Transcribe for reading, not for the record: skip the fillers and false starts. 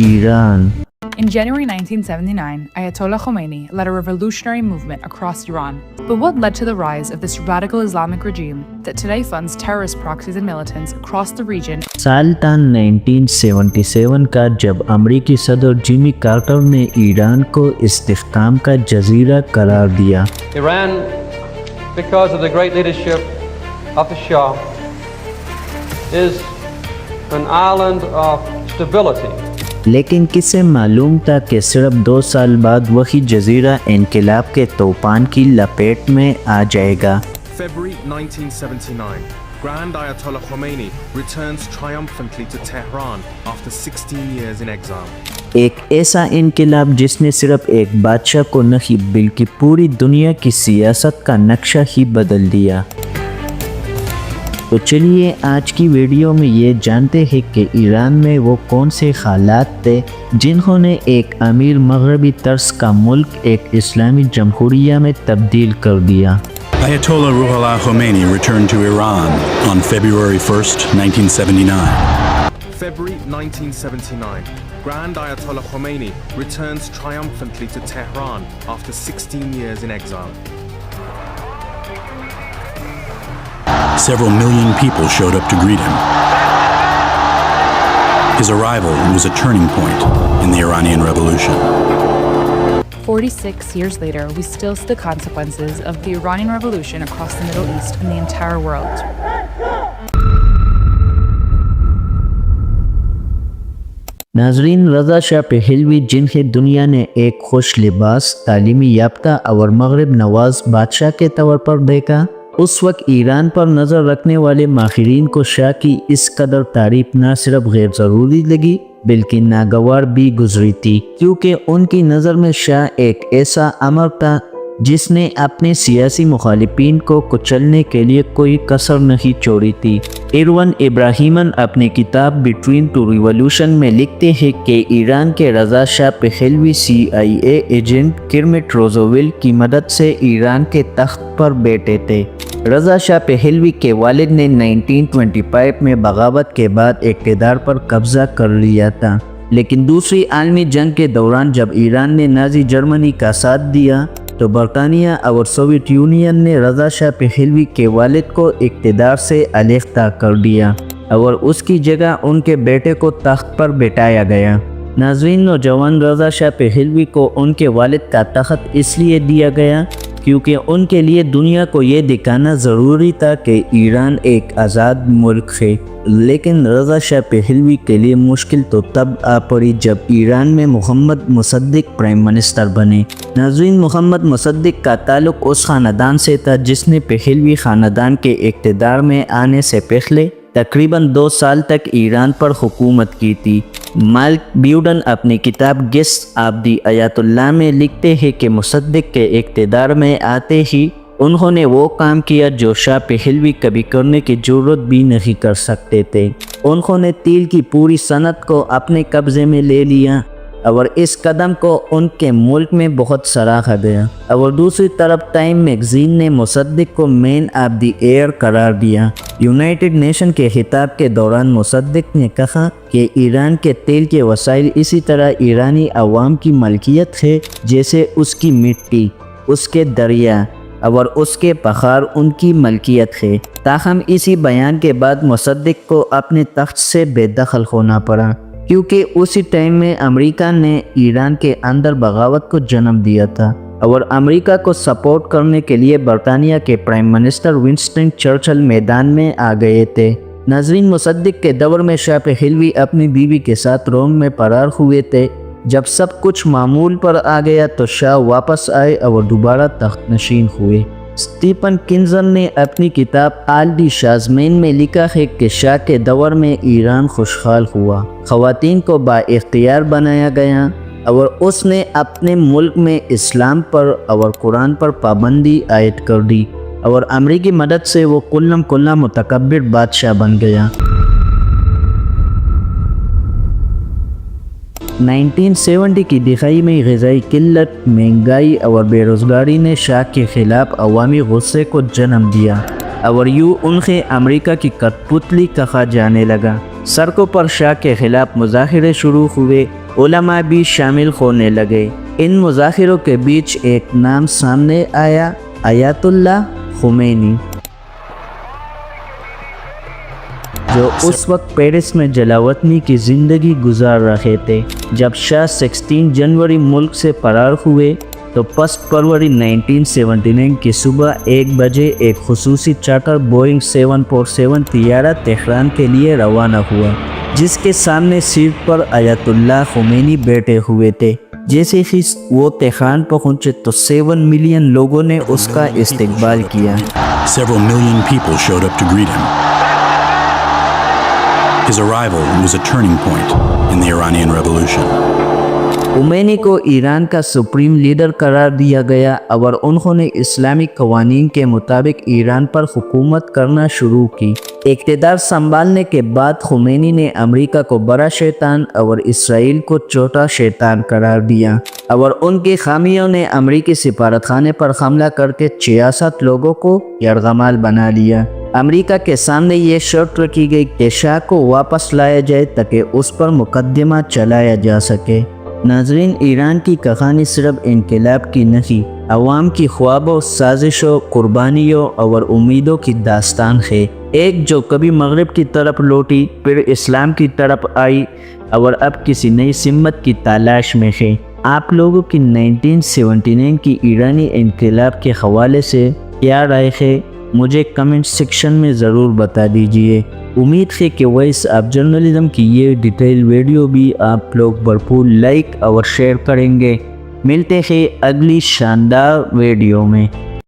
Iran. In January 1979, Ayatollah Khomeini led a revolutionary movement across Iran. But what led to the rise of this radical Islamic regime that today funds terrorist proxies and militants across the region? سال تا 1977 کا جب امریکی صدر Jamie Carter نے ایران کو استحکام کا جزیرہ قرار دیا. Iran, because of the great leadership of the Shah, is an island of stability. لیکن کسے معلوم تھا کہ صرف 2 سال بعد وہی جزیرہ انقلاب کے طوفان کی لپیٹ میں آ جائے گا. February 1979, Grand Ayatollah Khomeini returns triumphantly to Tehran after 16 years in exile. ایک ایسا انقلاب جس نے صرف ایک بادشاہ کو نہیں بلکہ پوری دنیا کی سیاست کا نقشہ ہی بدل دیا. تو چلیے آج کی ویڈیو میں یہ جانتے ہیں کہ ایران میں وہ کون سے حالات تھے جنہوں نے ایک امیر مغربی طرز کا ملک ایک اسلامی جمہوریہ میں تبدیل کر دیا. Ayatollah Ruhollah Khomeini returned to Iran on February 1st, 1979. February 1979, Grand Ayatollah Khomeini returns triumphantly to Tehran after 16 years in exile. Several million people showed up to greet him. His arrival was a turning point in the Iranian Revolution. 46 years later, we still see the consequences of the Iranian Revolution across the Middle East and the entire world. ناظرین، رضا شاہ پہلوی جنہیں دنیا نے ایک خوش لباس، تعلیمی یافتہ اور مغرب نواز بادشاہ کے طور پر دیکھا، اس وقت ایران پر نظر رکھنے والے ماہرین کو شاہ کی اس قدر تعریف نہ صرف غیر ضروری لگی بلکہ ناگوار بھی گزری تھی، کیونکہ ان کی نظر میں شاہ ایک ایسا امر تھا جس نے اپنے سیاسی مخالفین کو کچلنے کے لیے کوئی کسر نہیں چھوڑی تھی. ایروان ابراہیمن اپنی کتاب بٹوین ٹو ریولوشن میں لکھتے ہیں کہ ایران کے رضا شاہ پہلوی CIA ایجنٹ کرمٹ روزویلٹ کی مدد سے ایران کے تخت پر بیٹھے تھے. رضا شاہ پہلوی کے والد نے 1925 میں بغاوت کے بعد اقتدار پر قبضہ کر لیا تھا، لیکن دوسری عالمی جنگ کے دوران جب ایران نے نازی جرمنی کا ساتھ دیا تو برطانیہ اور سوویت یونین نے رضا شاہ پہلوی کے والد کو اقتدار سے علیحدہ کر دیا اور اس کی جگہ ان کے بیٹے کو تخت پر بٹھایا گیا. ناظرین، نوجوان رضا شاہ پہلوی کو ان کے والد کا تخت اس لیے دیا گیا کیونکہ ان کے لیے دنیا کو یہ دکھانا ضروری تھا کہ ایران ایک آزاد ملک ہے. لیکن رضا شاہ پہلوی کے لیے مشکل تو تب آ پڑی جب ایران میں محمد مصدق پرائم منسٹر بنے. ناظرین، محمد مصدق کا تعلق اس خاندان سے تھا جس نے پہلوی خاندان کے اقتدار میں آنے سے پہلے تقریباً 2 سال تک ایران پر حکومت کی تھی. مالک بیوڈن اپنی کتاب گیسٹس آف دی آیت اللہ میں لکھتے ہیں کہ مصدق کے اقتدار میں آتے ہی انہوں نے وہ کام کیا جو شاہ پہلوی کبھی کرنے کی ضرورت بھی نہیں کر سکتے تھے. انہوں نے تیل کی پوری صنعت کو اپنے قبضے میں لے لیا اور اس قدم کو ان کے ملک میں بہت سراہا گیا. اور دوسری طرف ٹائم میگزین نے مصدق کو مین آف دی ایئر قرار دیا. یونائٹڈ نیشن کے خطاب کے دوران مصدق نے کہا کہ ایران کے تیل کے وسائل اسی طرح ایرانی عوام کی ملکیت ہے جیسے اس کی مٹی، اس کے دریا اور اس کے پہاڑ ان کی ملکیت ہے. تاہم اسی بیان کے بعد مصدق کو اپنے تخت سے بے دخل ہونا پڑا کیونکہ اسی ٹائم میں امریکہ نے ایران کے اندر بغاوت کو جنم دیا تھا اور امریکہ کو سپورٹ کرنے کے لیے برطانیہ کے پرائم منسٹر ونسٹن چرچل میدان میں آ گئے تھے. ناظرین، مصدق کے دور میں شاہ پہلوی اپنی بیوی کے ساتھ روم میں فرار ہوئے تھے. جب سب کچھ معمول پر آ گیا تو شاہ واپس آئے اور دوبارہ تخت نشین ہوئے. اسٹیفن کنزر نے اپنی کتاب آل دی شاہز مین میں لکھا ہے کہ شاہ کے دور میں ایران خوشحال ہوا، خواتین کو با اختیار بنایا گیا اور اس نے اپنے ملک میں اسلام پر اور قرآن پر پابندی عائد کر دی اور امریکی مدد سے وہ کلم کلا متکبر بادشاہ بن گیا. 1970 کی دہائی میں غذائی قلت، مہنگائی اور بے روزگاری نے شاہ کے خلاف عوامی غصے کو جنم دیا اور یوں انہیں امریکہ کی کٹھ پتلی کہا جانے لگا. سڑکوں پر شاہ کے خلاف مظاہرے شروع ہوئے، علماء بھی شامل ہونے لگے۔ ان مظاہروں کے بیچ ایک نام سامنے آیا، آیت اللہ خمینی، جو اس وقت پیرس میں جلاوطنی کی زندگی گزار رہے تھے۔ جب شاہ 16 جنوری ملک سے فرار ہوئے تو 5 فروری 1979 کی صبح 1 بجے ایک خصوصی چارٹر بوئنگ 747 طیارہ تہران کے لیے روانہ ہوا، جس کے سامنے سیٹ پر آیت اللہ خمینی بیٹھے ہوئے تھے۔ جیسے ہی وہ تہران پہنچے تو 7 ملین لوگوں نے اس کا استقبال کیا۔ Several million people showed up to greet him. His arrival was a turning point in the Iranian Revolution. Khomeini کو ایران کا سپریم لیڈر قرار دیا گیا اور انہوں نے اسلامی قوانین کے مطابق ایران پر حکومت کرنا شروع کی۔ اقتدار سنبھالنے کے بعد خمینی نے امریکہ کو بڑا شیطان اور اسرائیل کو چھوٹا شیطان قرار دیا، اور ان کی خامیوں نے امریکی سفارت خانے پر حملہ کر کے 66 لوگوں کو یرغمال بنا لیا۔ امریکہ کے سامنے یہ شرط رکھی گئی کہ شاہ کو واپس لایا جائے تاکہ اس پر مقدمہ چلایا جا سکے۔ ناظرین، ایران کی کہانی صرف انقلاب کی نہیں، عوام کی خوابوں، سازشوں، قربانیوں اور امیدوں کی داستان ہے۔ ایک جو کبھی مغرب کی طرف لوٹی، پھر اسلام کی طرف آئی اور اب کسی نئی سمت کی تلاش میں ہے۔ آپ لوگوں کی 1979 کی ایرانی انقلاب کے حوالے سے کیا رائے ہے؟ مجھے کمنٹ سیکشن میں ضرور بتا دیجئے۔ امید ہے کہ وائس آف جرنلزم کی یہ ڈیٹیل ویڈیو بھی آپ لوگ بھرپور لائک اور شیئر کریں گے۔ ملتے ہیں اگلی شاندار ویڈیو میں۔